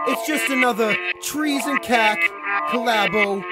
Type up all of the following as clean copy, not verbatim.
It's just another Trees and KaC collabo,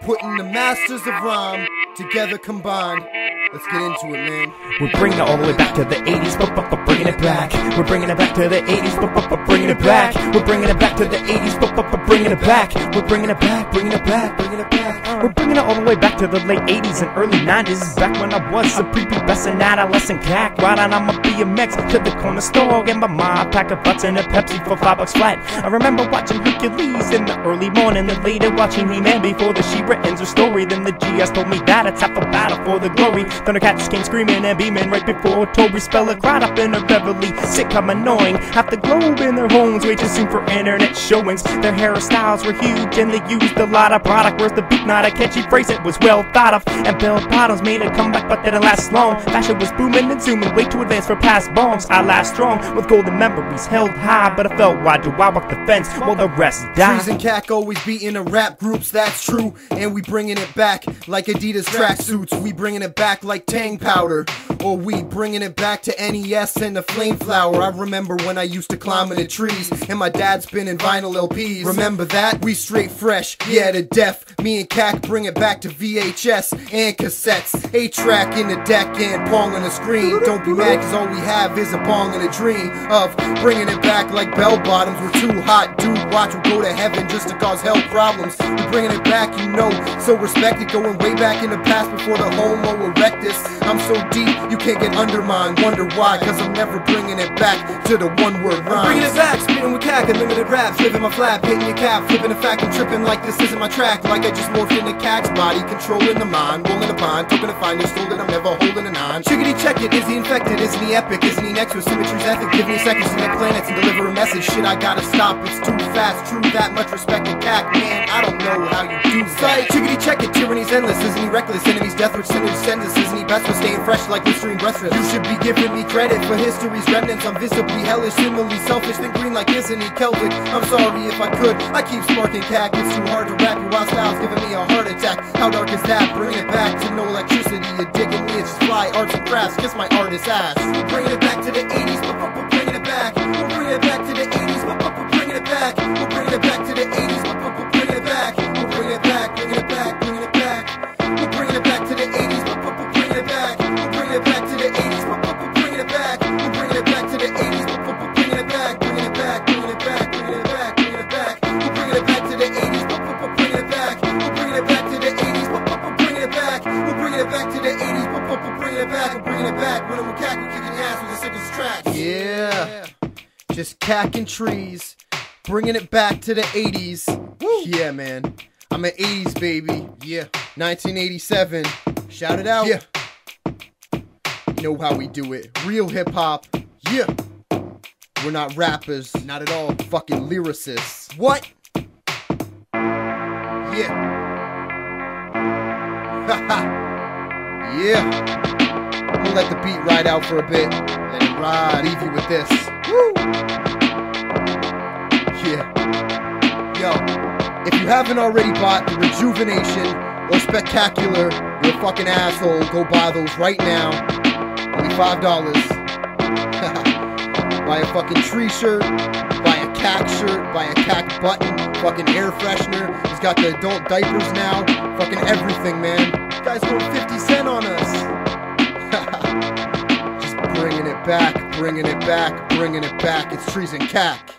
putting the masters of rhyme together combined. Let's get into it, man. We're bringing it all the way back to the 80s, but bringing it back. We're bringing it back to the 80s, but bringing it back. We're bringing it back to the 80s, but bringing it back. We're bringing it back, bringing it back, bringing it back. We're bringing it all the way back to the late 80s and early 90s, back when I was a prepubescent adolescent KaC, riding on my BMX to the corner store, get my mom a pack of butts and a Pepsi for $5 flat. I remember watching Hercules in the early morning, and later watching He-Man before the She-Ra ends her story. Then the GS told me that it's half a battle for the glory. Thundercats came screaming and beaming right before Tori Speller cried up in her Beverly, sitcom annoying. Half the globe in their homes waiting soon for internet showings. Their hairstyles were huge and they used a lot of product. Where's the beat? Not a catchy phrase, it was well thought of. And bell bottoms made a comeback but didn't last long. Fashion was booming and zooming, way too advanced for past bombs. I last strong with golden memories held high, but I felt why do I walk the fence while the rest die? Trees and KaC always beating the rap groups, that's true. And we bringing it back like Adidas tracksuits. We bringing it back like Tang powder, or we bringing it back to NES and the flame flower. I remember when I used to climb in the trees and my dad spinning vinyl LPs. Remember that? We straight fresh, yeah, to death. Me and KaC bring it back to VHS and cassettes, 8-track in the deck and Pong on the screen. Don't be mad cause all we have is a Pong and a dream of bringing it back like bell bottoms. We're too hot, dude, watch, we'll go to heaven just to cause health problems. We're bringing it back, you know, so respect it, going way back in the past before the Homo erectus. I'm so deep, you can't get undermined, wonder why, cause I'm never bringing it back to the one-word rhyme. I'm bringing it back, spitting with KaC, unlimited raps, living my flap, hitting your cap, flipping a fact and tripping like this isn't my track, like I just morphed into KaC's body, controlling the mind, rolling a pond, token to find it, stolen, I'm never holding a nine. Chickadee check it, is he infected, isn't he epic, isn't he next with symmetry's ethic, give me seconds to net planets and deliver a message, shit I gotta stop, it's too fast, true that much respect to KaC, man, I don't know how you do that. Chickadee check it, tyranny's endless, isn't he reckless, enemies death which sinners send us, isn't he best for staying fresh like Listerine breastfed. You should be giving me credit for history's remnants, I'm visibly hellish, similarly selfish, think green like isn't he Celtic, I'm sorry if I could, I keep sparking KaC, it's too hard to rap, your wild style's giving me a heart attack, how dark is that, bring it back to no electricity, you're digging me, it's just fly, arts and crafts, kiss my artist ass. We're bringing it back to the 80s, but bringing it back, we're bringing it back to the 80s, but bringing it back, we're bringing it back to the 80s, but bringing it back, we're bringing it back, bringing it back, bringing it back, we're bringing it back to the 80s, but bringing it back, we're bringing it back to the 80s, but bringing it back, we're bringing it back to the 80s, but bringing it back, bringing it back, bringing it back, bringing it back, bringing it back, we're bringing it back to the 80s, but bringing it back, we're bringing it back to the 80s, but bringing it back, we're bringing it back to the 80s, but bringing it back, we're bringing it back, when I'm with KaC, we're kicking your ass with the sickest tracks. Yeah, just KaC and Trees, bringing it back to the 80s. Woo. Yeah, man, I'm an 80s baby. Yeah, 1987. Shout it out. Yeah, you know how we do it. Real hip hop. Yeah, we're not rappers, not at all. Fucking lyricists. What? Yeah. Haha. Yeah. I'm gonna let the beat ride out for a bit. Let it ride. Leave you with this. Woo. Yeah. Yo, if you haven't already bought the Rejuvenation or Spectacular, you're a fucking asshole. Go buy those right now. Only $5. Buy a fucking Tree shirt, buy a KaC shirt, buy a KaC button, fucking air freshener. He's got the adult diapers now. Fucking everything, man. This guy's going 50 cents on us. Just bringing it back, bringing it back, bringing it back. It's Trees and KaC.